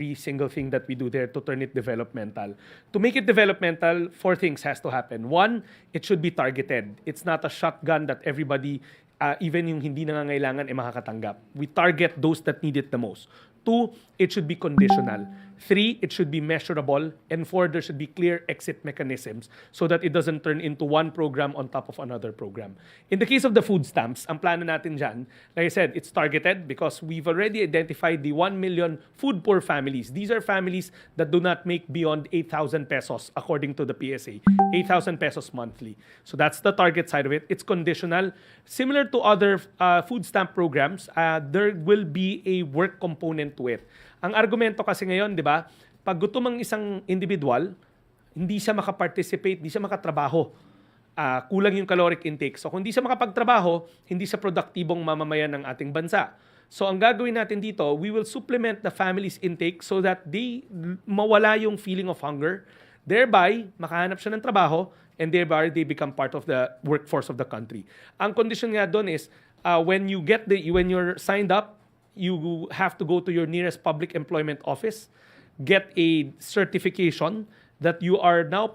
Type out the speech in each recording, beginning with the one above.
every single thing that we do there to turn it developmental. To make it developmental, 4 things has to happen. 1, it should be targeted. It's not a shotgun that everybody, even yung hindi nangangailangan, makakatanggap. We target those that need it the most. 2, it should be conditional. 3, it should be measurable. And 4, there should be clear exit mechanisms so that it doesn't turn into one program on top of another program. In the case of the food stamps, ang plano natin dyan, like I said, it's targeted because we've already identified the 1 million food poor families. These are families that do not make beyond 8,000 pesos according to the PSA. 8,000 pesos monthly. So that's the target side of it. It's conditional. Similar to other food stamp programs, there will be a work component to it. Ang argumento kasi ngayon, di ba, pag gutom ang isang individual, hindi siya makaparticipate, hindi siya makatrabaho. Kulang yung caloric intake. So kung hindi siya makapagtrabaho, hindi siya produktibong mamamayan ng ating bansa. So ang gagawin natin dito, we will supplement the family's intake so that they mawala yung feeling of hunger. Thereby, makahanap siya ng trabaho and thereby they become part of the workforce of the country. Ang condition nga doon is when you're signed up, you have to go to your nearest public employment office, get a certification that you are now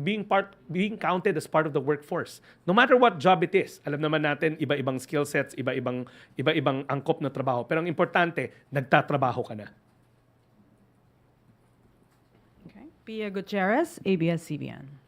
being counted as part of the workforce. No matter what job it is. Alam naman natin, iba-ibang skill sets, iba-ibang angkop na trabaho. Pero ang importante, nagtatrabaho ka na. Okay. Pia Gutierrez, ABS-CBN.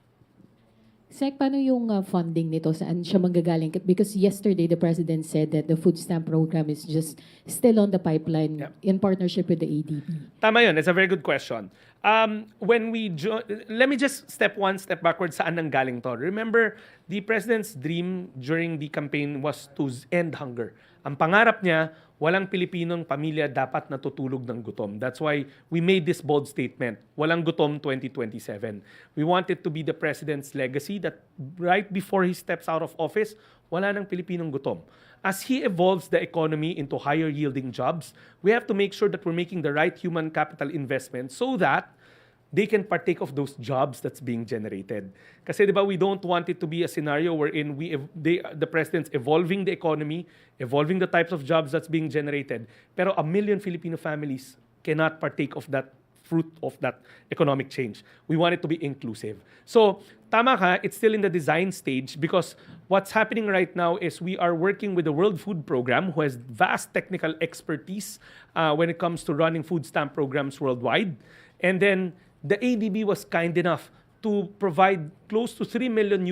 Sec, paano yung funding nito? Saan siya manggagaling? Because yesterday, the President said that the food stamp program is just still on the pipeline in partnership with the ADB. Tama yun. It's a very good question. Let me just step one step backwards saan nanggaling to. Remember, the President's dream during the campaign was to end hunger. Ang pangarap niya, walang Pilipinong pamilya dapat natutulog ng gutom. That's why we made this bold statement, walang gutom 2027. We want it to be the President's legacy that right before he steps out of office, wala nang Pilipinong gutom. As he evolves the economy into higher yielding jobs, we have to make sure that we're making the right human capital investment so that they can partake of those jobs that's being generated. Kasi diba, we don't want it to be a scenario wherein the President's evolving the economy, evolving the types of jobs that's being generated, pero 1 million Filipino families cannot partake of that fruit of that economic change. We want it to be inclusive. So, tama ka, it's still in the design stage because what's happening right now is we are working with the World Food Program who has vast technical expertise when it comes to running food stamp programs worldwide. And then, the ADB was kind enough to provide close to $3 million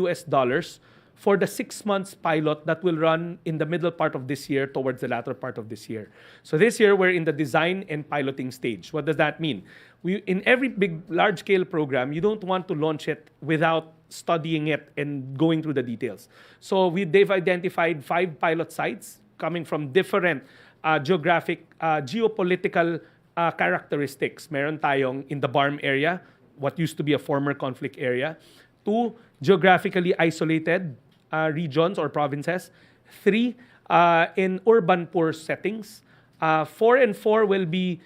for the 6 months pilot that will run in the middle part of this year towards the latter part of this year. So this year, we're in the design and piloting stage. What does that mean? In every big, large-scale program, you don't want to launch it without studying it and going through the details. So they've identified 5 pilot sites coming from different geopolitical characteristics. Meron tayong in the Barm area, what used to be a former conflict area. 2, geographically isolated regions or provinces. 3, in urban poor settings. 4 and 4 will be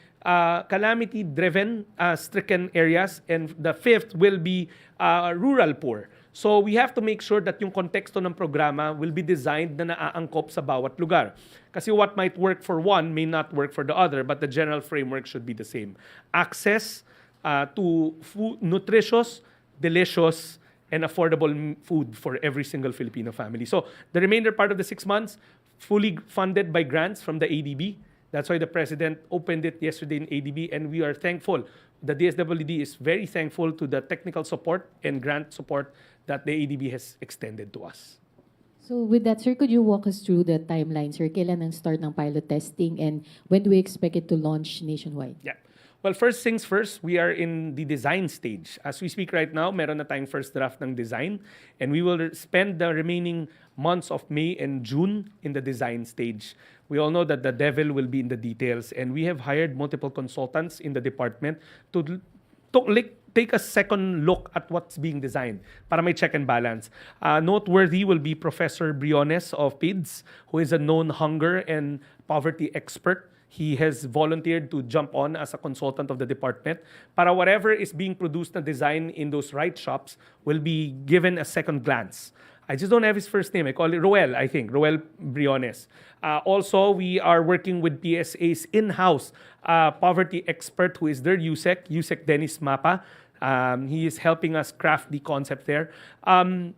calamity-driven, stricken areas. And the 5th will be rural poor. So we have to make sure that yung konteksto ng programa will be designed na naaangkop sa bawat lugar. Kasi what might work for one may not work for the other, but the general framework should be the same. Access to food, nutritious, delicious, and affordable food for every single Filipino family. So the remainder part of the 6 months, fully funded by grants from the ADB. That's why the President opened it yesterday in ADB, and we are thankful. The DSWD is very thankful to the technical support and grant support that the ADB has extended to us. So with that, sir, could you walk us through the timeline, sir? Kailan ang start ng pilot testing and when do we expect it to launch nationwide? Yeah. Well, first things first, we are in the design stage. As we speak right now, meron na tayong first draft ng design, and we will spend the remaining months of May and June in the design stage. We all know that the devil will be in the details, and we have hired multiple consultants in the department to take a second look at what's being designed para may check and balance. Noteworthy will be Professor Briones of PIDS, who is a known hunger and poverty expert. He has volunteered to jump on as a consultant of the department para whatever is being produced na design in those right shops will be given a second glance. I just don't have his first name. I call it Roel, I think. Roel Briones. Also, we are working with PSA's in-house poverty expert who is their USEC Dennis Mapa. He is helping us craft the concept there.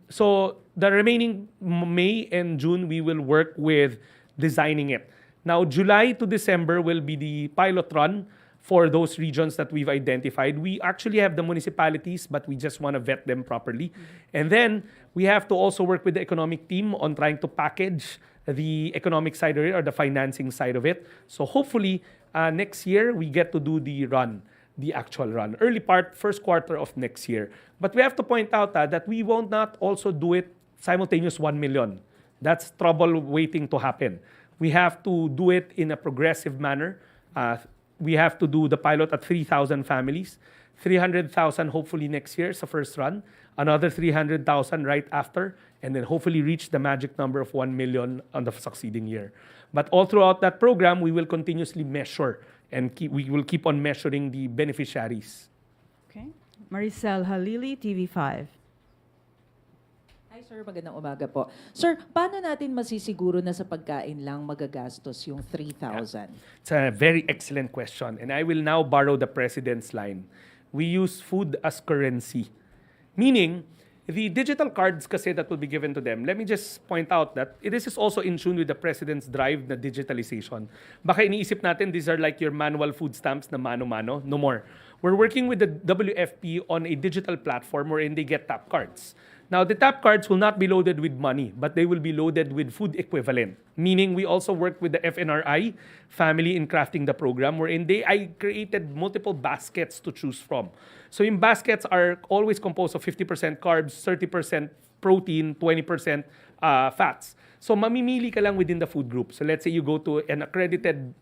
So the remaining May and June, we will work with designing it. Now, July to December will be the pilot run for those regions that we've identified. We actually have the municipalities, but we just want to vet them properly. And then we have to also work with the economic team on trying to package the economic side of it or the financing side of it. So hopefully next year we get to do the actual run. Early part, first quarter of next year. But we have to point out that we won't not also do it simultaneous 1 million. That's trouble waiting to happen. We have to do it in a progressive manner. We have to do the pilot at 3,000 families, 300,000 hopefully next year sa first run, another 300,000 right after, and then hopefully reach the magic number of 1 million on the succeeding year. But all throughout that program, we will continuously measure and we will keep on measuring the beneficiaries. Okay. Maricel Halili, TV5. Hi sir, magandang umaga po. Sir, paano natin masisiguro na sa pagkain lang magagastos yung 3,000? It's a very excellent question. And I will now borrow the President's line. We use food as currency. Meaning, the digital cards kasi that will be given to them, let me just point out that this is also in tune with the President's drive na digitalization. Baka iniisip natin, these are like your manual food stamps na mano-mano. No more. We're working with the WFP on a digital platform wherein they get tap cards. Now, the tap cards will not be loaded with money, but they will be loaded with food equivalent. Meaning, we also work with the FNRI family in crafting the program, wherein I created multiple baskets to choose from. So, yung baskets are always composed of 50% carbs, 30% protein, 20% fats. So, mamimili ka lang within the food group. So, let's say you go to an accredited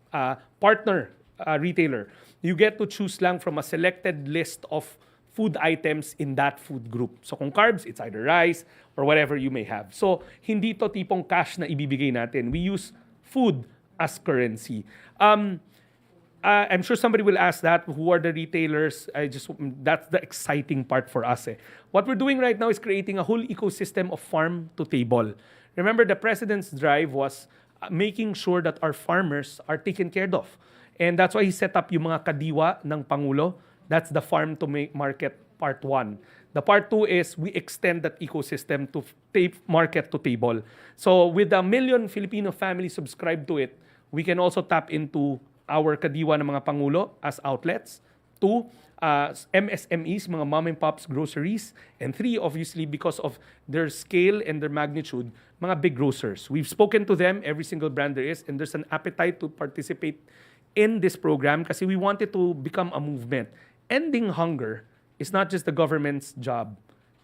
partner retailer. You get to choose lang from a selected list of food items in that food group. So kung carbs, it's either rice or whatever you may have. So hindi to tipong cash na ibibigay natin. We use food as currency. I'm sure somebody will ask that, who are the retailers? That's the exciting part for us. What we're doing right now is creating a whole ecosystem of farm to table. Remember, the President's drive was making sure that our farmers are taken care of. And that's why he set up yung mga kadiwa ng Pangulo. That's the farm to market part 1. The part 2 is we extend that ecosystem to market to table. So with 1 million Filipino families subscribed to it, we can also tap into our kadiwa ng mga Pangulo as outlets. 2, MSMEs, mga mom and pops groceries. And 3, obviously, because of their scale and their magnitude, mga big grocers. We've spoken to them, every single brand there is, and there's an appetite to participate in this program kasi we want it to become a movement. Ending hunger is not just the government's job.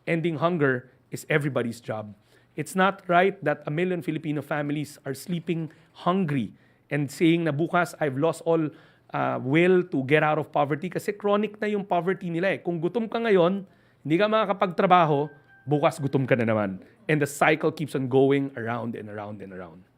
Ending hunger is everybody's job. It's not right that 1 million Filipino families are sleeping hungry and saying na bukas, I've lost all will to get out of poverty kasi chronic na yung poverty nila. Kung gutom ka ngayon, hindi ka makakapagtrabaho, bukas gutom ka na naman. And the cycle keeps on going around and around and around.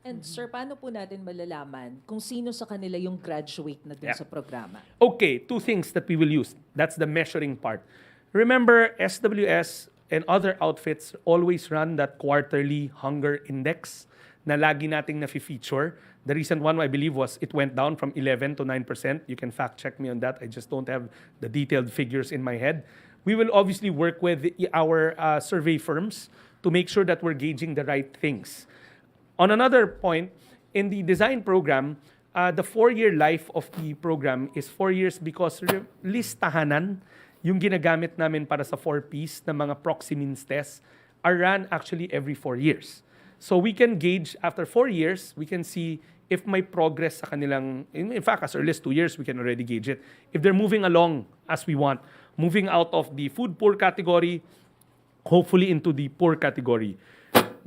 And sir, paano po natin malalaman kung sino sa kanila yung graduate na dun sa programa? Okay, 2 things that we will use. That's the measuring part. Remember, SWS and other outfits always run that quarterly hunger index na lagi nating na-feature. The recent one, I believe, was it went down from 11 to 9%. You can fact check me on that. I just don't have the detailed figures in my head. We will obviously work with our survey firms to make sure that we're gauging the right things. On another point, in the design program, the 4-year life of the program is 4 years because listahanan, yung ginagamit namin para sa 4Ps na mga proxy means tests, are run actually every 4 years. So we can gauge, after 4 years, we can see if may progress sa kanilang, in fact, as early as 2 years, we can already gauge it. If they're moving along as we want, moving out of the food poor category, hopefully into the poor category.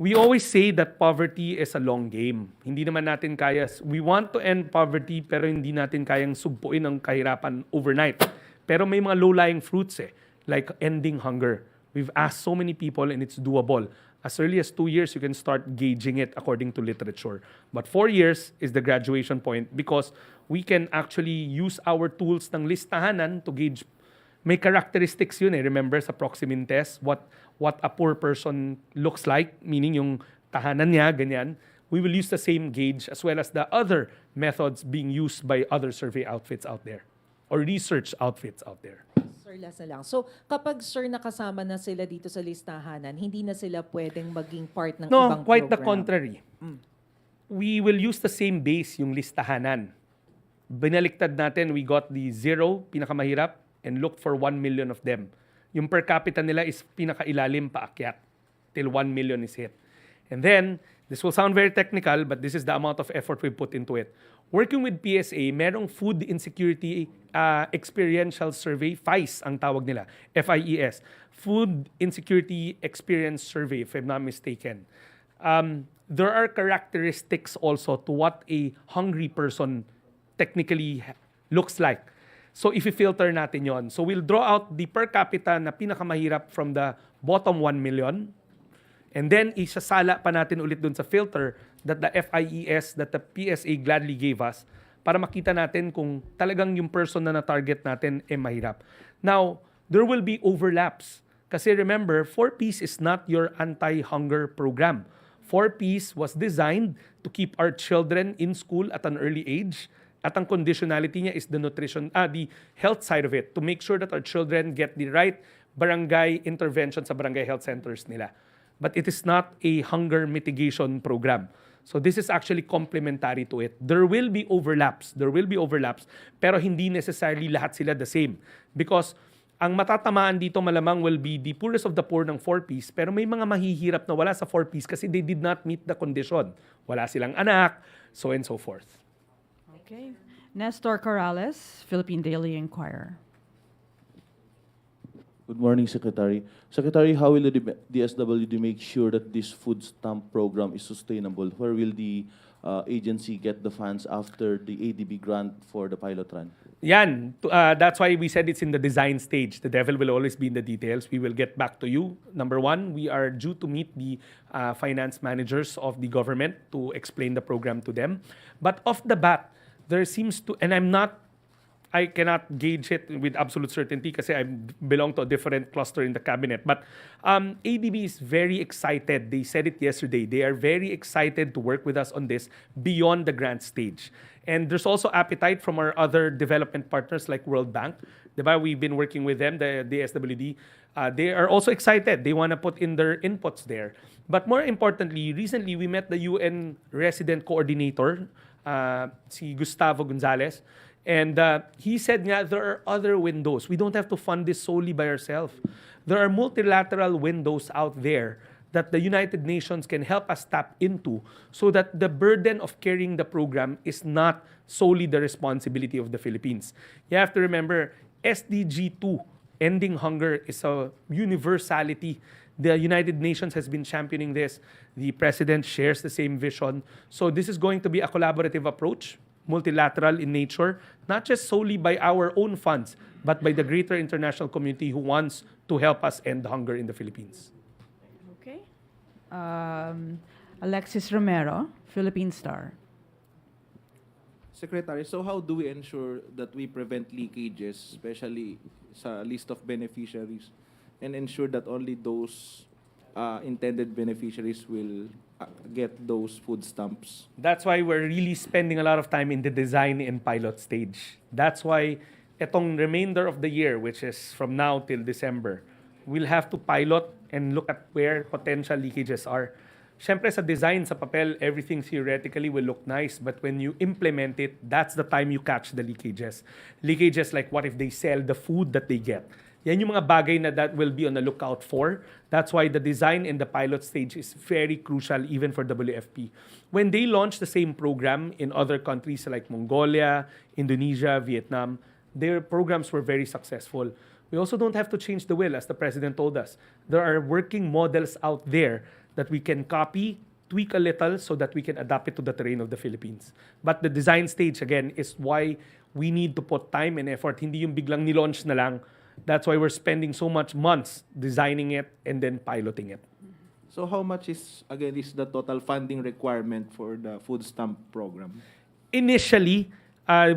We always say that poverty is a long game. Hindi naman natin kaya, we want to end poverty pero hindi natin kayang sugpuin ang kahirapan overnight. Pero may mga low-lying fruits like ending hunger. We've asked so many people and it's doable. As early as 2 years, you can start gauging it according to literature. But 4 years is the graduation point because we can actually use our tools ng listahanan to gauge may characteristics yun eh. Remember sa Proximin test, what a poor person looks like, meaning yung tahanan niya, ganyan. We will use the same gauge as well as the other methods being used by other survey outfits out there or research outfits out there. Sir, last na lang. So, kapag sir nakasama na sila dito sa listahanan, hindi na sila pwedeng maging part ng No, ibang quite the program? contrary. We will use the same base, yung listahanan. Binaliktad natin, we got the 0, pinakamahirap, and looked for 1 million of them. Yung per capita nila is pinakailalim paakyat till 1 million is hit. And then, this will sound very technical, but this is the amount of effort we put into it. Working with PSA, merong Food Insecurity Experiential Survey, FIES ang tawag nila, FIES. Food Insecurity Experience Survey, if I'm not mistaken. There are characteristics also to what a hungry person technically looks like. So if i-filter natin yon, so we'll draw out the per capita na pinakamahirap from the bottom 1 million, and then isasala pa natin ulit dun sa filter that the FIES, that the PSA gladly gave us para makita natin kung talagang yung person na na-target natin mahirap. Now, there will be overlaps. Kasi remember, 4Ps is not your anti-hunger program. 4Ps was designed to keep our children in school at an early age. At ang conditionality niya is the the health side of it, to make sure that our children get the right barangay intervention sa barangay health centers nila. But it is not a hunger mitigation program. So this is actually complementary to it. There will be overlaps, pero hindi necessarily lahat sila the same. Because ang matatamaan dito malamang will be the poorest of the poor ng 4Ps, pero may mga mahihirap na wala sa 4Ps kasi they did not meet the condition. Wala silang anak, so and so forth. Okay. Nestor Corrales, Philippine Daily Inquirer. Good morning, Secretary. Secretary, how will the DSWD make sure that this food stamp program is sustainable? Where will the agency get the funds after the ADB grant for the pilot run? Yan, that's why we said it's in the design stage. The devil will always be in the details. We will get back to you. Number one, we are due to meet the finance managers of the government to explain the program to them. But off the bat, there seems to, and I cannot gauge it with absolute certainty kasi I belong to a different cluster in the cabinet. But ADB is very excited. They said it yesterday. They are very excited to work with us on this beyond the grant stage. And there's also appetite from our other development partners like World Bank. Diba? We've been working with them, the DSWD. They are also excited. They want to put in their inputs there. But more importantly, recently we met the UN resident coordinator, si Gustavo Gonzalez. And he said nga, there are other windows. We don't have to fund this solely by ourselves. There are multilateral windows out there that the United Nations can help us tap into so that the burden of carrying the program is not solely the responsibility of the Philippines. You have to remember, SDG 2, ending hunger, is a universality. The United Nations has been championing this. The President shares the same vision. So this is going to be a collaborative approach, multilateral in nature, not just solely by our own funds, but by the greater international community who wants to help us end hunger in the Philippines. Okay. Alexis Romero, Philippine Star. Secretary, so how do we ensure that we prevent leakages, especially sa list of beneficiaries, and ensure that only those intended beneficiaries will get those food stamps? That's why we're really spending a lot of time in the design and pilot stage. That's why itong remainder of the year, which is from now till December, we'll have to pilot and look at where potential leakages are. Siyempre sa design, sa papel, everything theoretically will look nice, but when you implement it, that's the time you catch the leakages. Leakages like what if they sell the food that they get? Yan yung mga bagay na that will be on the lookout for. That's why the design in the pilot stage is very crucial even for WFP. When they launched the same program in other countries like Mongolia, Indonesia, Vietnam, their programs were very successful. We also don't have to change the wheel, as the President told us. There are working models out there that we can copy, tweak a little so that we can adapt it to the terrain of the Philippines. But the design stage, again, is why we need to put time and effort. Hindi yung biglang nilaunch na lang. That's why we're spending so much months designing it and then piloting it. So how much is the total funding requirement for the food stamp program? Initially,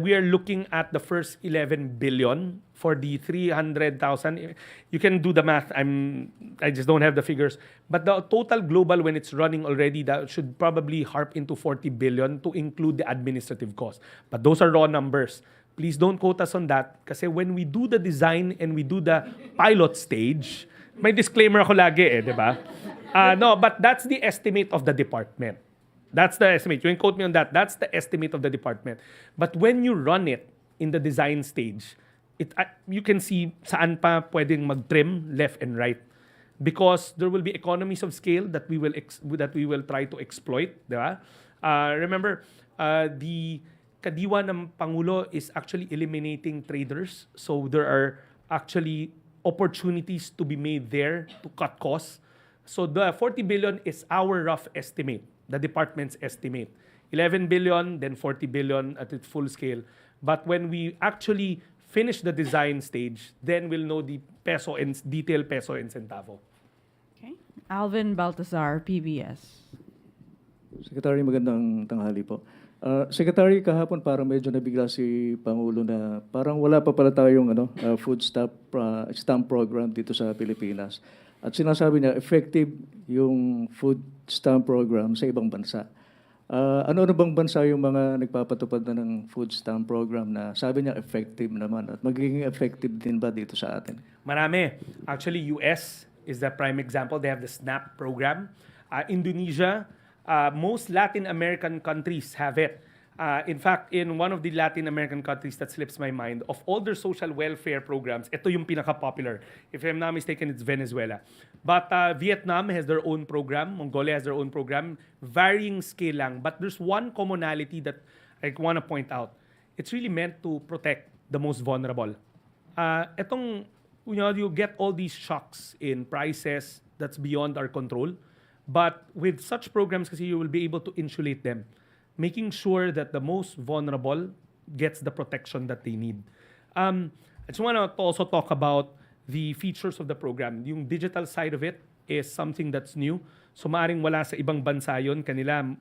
we are looking at the first 11 billion for the 300,000. You can do the math. I just don't have the figures. But the total global, when it's running already, that should probably harp into 40 billion to include the administrative cost. But those are raw numbers. Please don't quote us on that. Kasi when we do the design and we do the pilot stage, may disclaimer ako lagi di ba? No, but that's the estimate of the department. That's the estimate. You can quote me on that. That's the estimate of the department. But when you run it in the design stage, you can see saan pa pwedeng mag-trim left and right. Because there will be economies of scale that we will try to exploit. Di ba? Remember, the kadiwa ng Pangulo is actually eliminating traders. So there are actually opportunities to be made there to cut costs. So the 40 billion is our rough estimate, the department's estimate. 11 billion, then 40 billion at its full scale. But when we actually finish the design stage, then we'll know the detailed peso and centavo. Okay. Alvin Baltazar, PBS. Secretary, magandang tanghali po. Secretary, kahapon parang medyo nabigla si Pangulo na parang wala pa pala tayong food stamp program dito sa Pilipinas. At sinasabi niya, effective yung food stamp program sa ibang bansa. Ano bang bansa yung mga nagpapatupad na ng food stamp program na sabi niya effective naman? At magiging effective din ba dito sa atin? Marami. Actually, US is the prime example. They have the SNAP program. Indonesia, most Latin American countries have it. In fact, in one of the Latin American countries that slips my mind, of all their social welfare programs, ito yung pinaka-popular. If I'm not mistaken, it's Venezuela. But Vietnam has their own program. Mongolia has their own program. Varying scale lang. But there's one commonality that I want to point out. It's really meant to protect the most vulnerable. You get all these shocks in prices that's beyond our control. But with such programs, kasi you will be able to insulate them, making sure that the most vulnerable gets the protection that they need. I just want to also talk about the features of the program. Yung digital side of it is something that's new. So maaring wala sa ibang bansa yun, kanila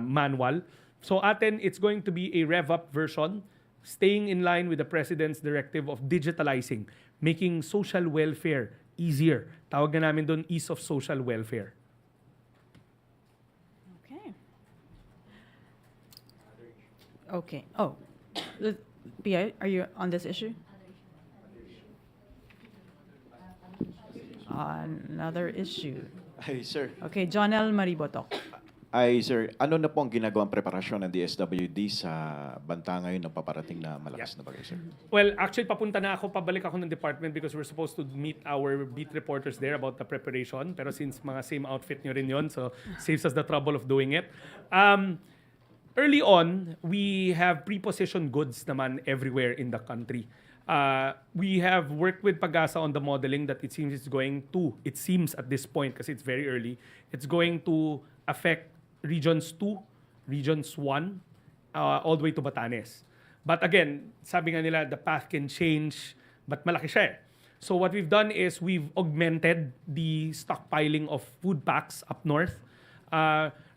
manual. So atin, it's going to be a rev-up version, staying in line with the President's directive of digitalizing, making social welfare easier. Tawag na namin doon, ease of social welfare. Okay. Oh, PI, are you on this issue? Another issue. Ay, sir. Okay, Jonel Maribotok. Ay, sir. Ano na po ang ginagawang preparasyon ng DSWD sa banta ngayon ng paparating na malakas na bagay, sir? Well, actually, pabalik ako ng department because we're supposed to meet our beat reporters there about the preparation. Pero since mga same outfit nyo rin yun, so saves us the trouble of doing it. Early on, we have pre-positioned goods naman everywhere in the country. We have worked with Pagasa on the modeling that it seems at this point, kasi it's very early, it's going to affect Regions 2, Regions 1, all the way to Batanes. But again, sabi nga nila, the path can change, but malaki siya eh. So what we've done is we've augmented the stockpiling of food packs up north.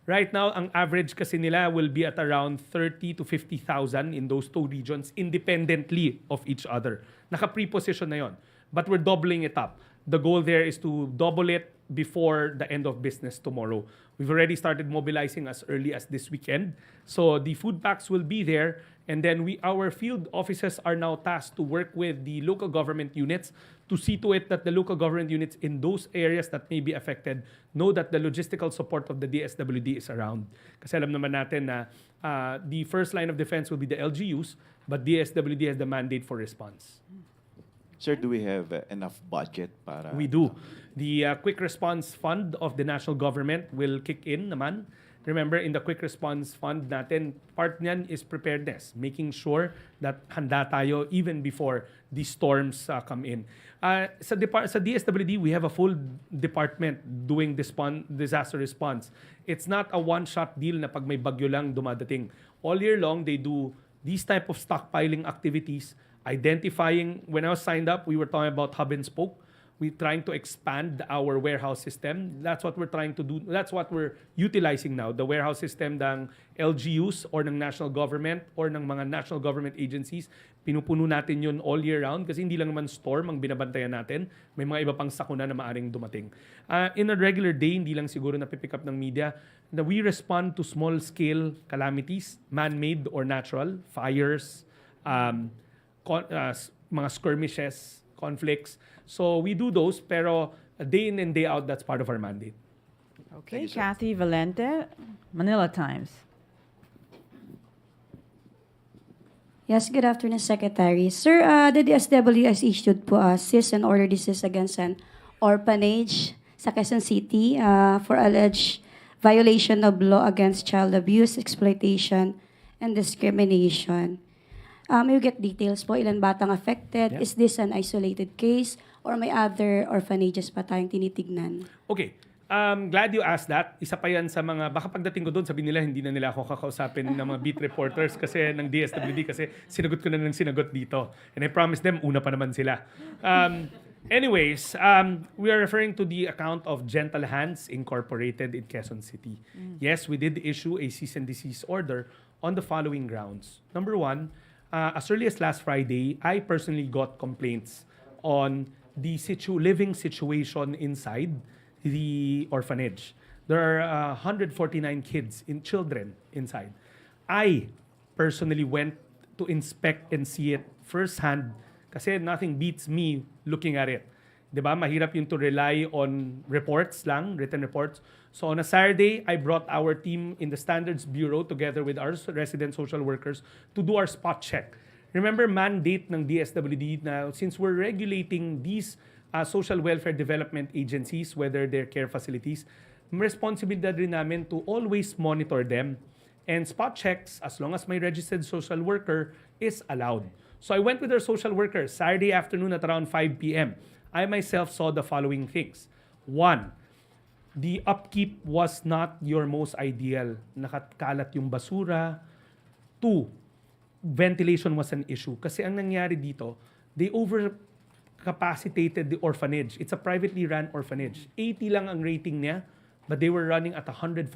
Right now, ang average kasi nila will be at around 30 to 50,000 in those two regions independently of each other. Naka-preposition na yon. But we're doubling it up. The goal there is to double it before the end of business tomorrow. We've already started mobilizing as early as this weekend. So the food packs will be there. And then our field offices are now tasked to work with the local government units to see to it that the local government units in those areas that may be affected know that the logistical support of the DSWD is around. Kasi alam naman natin na the first line of defense will be the LGUs, but DSWD has the mandate for response. Sir, do we have enough budget para... We do. The Quick Response Fund of the national government will kick in naman. Remember, in the Quick Response Fund natin, part niyan is preparedness, making sure that handa tayo even before the storms come in. Sa DSWD, we have a full department doing disaster response. It's not a one-shot deal na pag may bagyo lang dumadating. All year long, they do these type of stockpiling activities, identifying. When I was signed up, we were talking about hub and spoke. We're trying to expand our warehouse system. That's what we're trying to do. That's what we're utilizing now. The warehouse system ng LGUs or ng national government or ng mga national government agencies. Pinupuno natin yun all year round kasi hindi lang naman storm ang binabantayan natin. May mga iba pang sakuna na maaring dumating. In a regular day, hindi lang siguro napipick up ng media, na we respond to small-scale calamities, man-made or natural, fires, mga skirmishes, conflicts. So we do those, pero day in and day out, that's part of our mandate. Okay, Kathy Valente, Manila Times. Yes, good afternoon, Secretary. Sir, the DSW has issued po a cease and order desist against an orphanage sa Quezon City for alleged violation of law against child abuse, exploitation, and discrimination. May you get details po, ilan batang affected? Yeah. Is this an isolated case or may other orphanages pa tayong tinitignan? Okay. Glad you asked that. Isa pa yan sa mga, baka pagdating ko doon, sabi nila, hindi na nila ako kakausapin ng mga beat reporters kasi ng DSWD kasi sinagot ko na ng sinagot dito. And I promised them, una pa naman sila. Anyways, we are referring to the account of Gentle Hands Incorporated in Quezon City. Yes, we did issue a cease and desist order on the following grounds. Number one, as early as last Friday, I personally got complaints on the living situation inside the orphanage. There are 149 children inside. I personally went to inspect and see it firsthand kasi nothing beats me looking at it. Diba? Mahirap yung to rely on reports lang, written reports. So on a Saturday, I brought our team in the Standards Bureau together with our resident social workers to do our spot check. Remember, mandate ng DSWD na since we're regulating these social welfare development agencies, whether they're care facilities, responsibilidad rin namin to always monitor them. And spot checks, as long as may registered social worker, is allowed. So I went with our social worker Saturday afternoon at around 5 p.m. I myself saw the following things. One, the upkeep was not your most ideal. Nakakalat yung basura. Two, ventilation was an issue. Kasi ang nangyari dito, they overcapacitated the orphanage. It's a privately run orphanage. 80 lang ang rating niya, but they were running at 149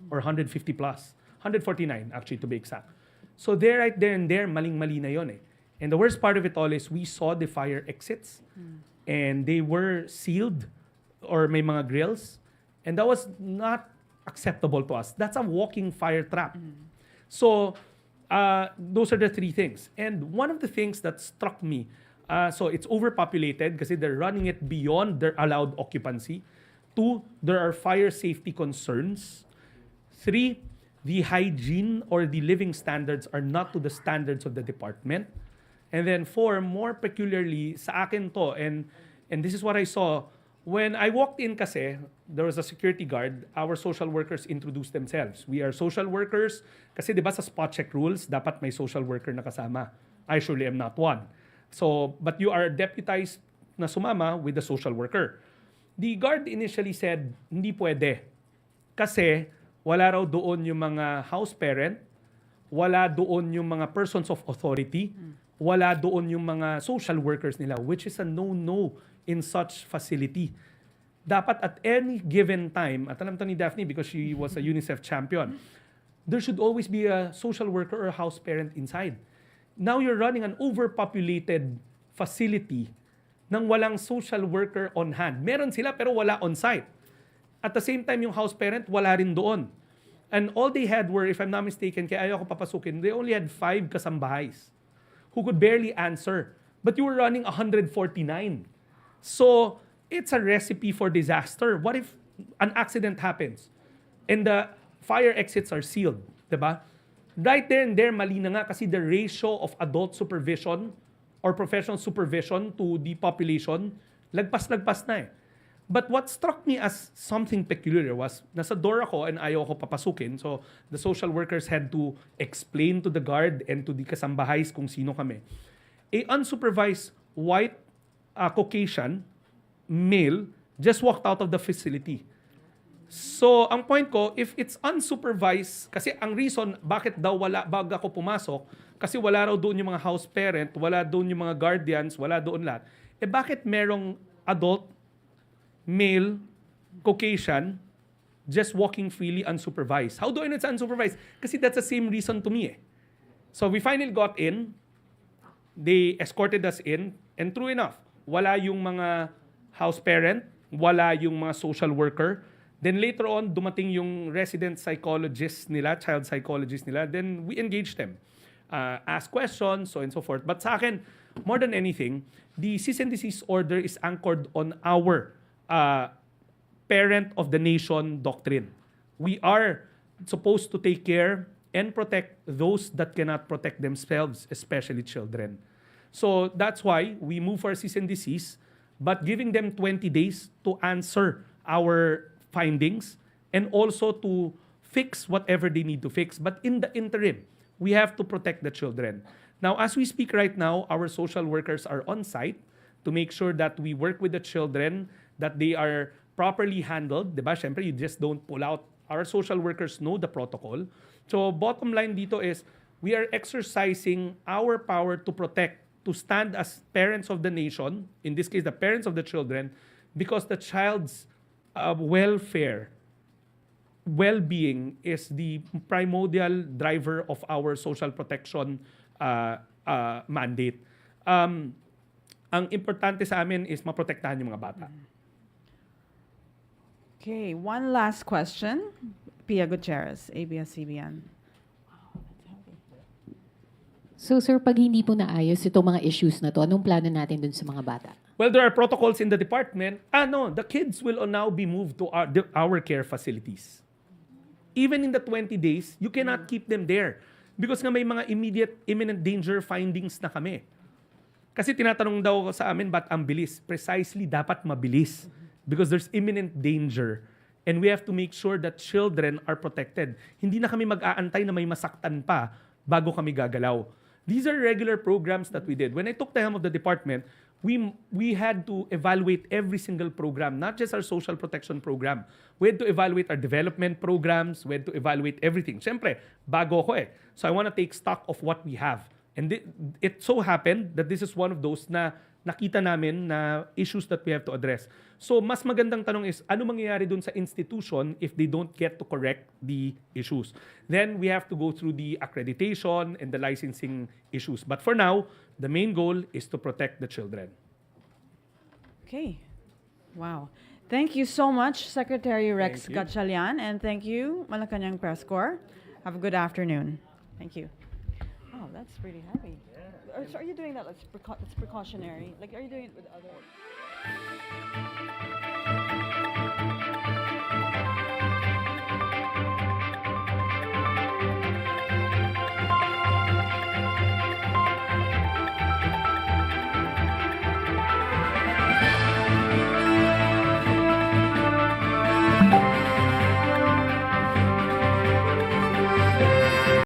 or 150 plus. 149 actually to be exact. So there, right there and there, maling-mali na yon eh. And the worst part of it all is we saw the fire exits and they were sealed or may mga grills. And that was not acceptable to us. That's a walking fire trap. So those are the three things. And one of the things that struck me, so it's overpopulated kasi they're running it beyond their allowed occupancy. Two, there are fire safety concerns. Three, the hygiene or the living standards are not to the standards of the department. And then four, more peculiarly, sa akin to, and this is what I saw, when I walked in kasi, there was a security guard, our social workers introduced themselves. We are social workers, kasi di ba sa spot check rules, dapat may social worker na kasama. I surely am not one. So, but you are deputized na sumama with the social worker. The guard initially said, hindi pwede. Kasi wala raw doon yung mga house parent, wala doon yung mga persons of authority, wala doon yung mga social workers nila, which is a no-no in such facility. Dapat at any given time, at alam to ni Daphne because she was a UNICEF champion, there should always be a social worker or a house parent inside. Now you're running an overpopulated facility nang walang social worker on hand. Meron sila pero wala on site. At the same time, yung house parent, wala rin doon. And all they had were, if I'm not mistaken, kaya ayaw ko papasukin, they only had 5 kasambahays who could barely answer. But you were running 149. So, it's a recipe for disaster. What if an accident happens and the fire exits are sealed? Diba? Right there and there, mali na nga kasi the ratio of adult supervision or professional supervision to the population, lagpas-lagpas na eh. But what struck me as something peculiar was, nasa door ako and ayaw ako papasukin. So, the social workers had to explain to the guard and to the kasambahays kung sino kami. A unsupervised white Caucasian male just walked out of the facility. So, ang point ko, if it's unsupervised, kasi ang reason bakit daw bago ako pumasok, kasi wala raw doon yung mga house parent, wala doon yung mga guardians, wala doon lahat. Eh bakit merong adult, male, Caucasian, just walking freely unsupervised. How do I know it's unsupervised? Kasi that's the same reason to me eh. So we finally got in, they escorted us in, and true enough, wala yung mga house parent, wala yung mga social worker. Then later on, dumating yung resident psychologist nila, child psychologist nila, then we engaged them. Ask questions, so and so forth. But sa akin, more than anything, the cease and desist order is anchored on our parent of the nation doctrine. We are supposed to take care and protect those that cannot protect themselves, especially children. So that's why we move for cease and desist, but giving them 20 days to answer our findings and also to fix whatever they need to fix. But in the interim, we have to protect the children. Now, as we speak right now, our social workers are on site to make sure that we work with the children, that they are properly handled. Diba? Siyempre, you just don't pull out. Our social workers know the protocol. So bottom line dito is, we are exercising our power to protect, to stand as parents of the nation, in this case, the parents of the children, because the child's welfare, well-being is the primordial driver of our social protection mandate. Ang importante sa amin is maprotektahan yung mga bata. Okay, one last question. Pia Gutierrez, ABS-CBN. So sir, pag hindi po naayos itong mga issues na to, anong plano natin dun sa mga bata? Well, there are protocols in the department. No, the kids will now be moved to our care facilities. Even in the 20 days, you cannot keep them there. Because nga may mga imminent danger findings na kami. Kasi tinatanong daw sa amin, ba't ang bilis? Precisely, dapat mabilis. Because there's imminent danger. And we have to make sure that children are protected. Hindi na kami mag-aantay na may masaktan pa bago kami gagalaw. These are regular programs that we did. When I took the helm of the department, we had to evaluate every single program, not just our social protection program. We had to evaluate our development programs. We had to evaluate everything. Siyempre, bago ko eh. So I want to take stock of what we have. And it so happened that this is one of those na nakita namin na issues that we have to address. So mas magandang tanong is, ano mangyayari dun sa institution if they don't get to correct the issues? Then we have to go through the accreditation and the licensing issues. But for now, the main goal is to protect the children. Okay. Wow. Thank you so much, Secretary Rex Gatchalian, and thank you, Malacanang Press Corps. Have a good afternoon. Thank you. Oh, that's pretty heavy. So are you doing that? It's precautionary. Like, are you doing it with other?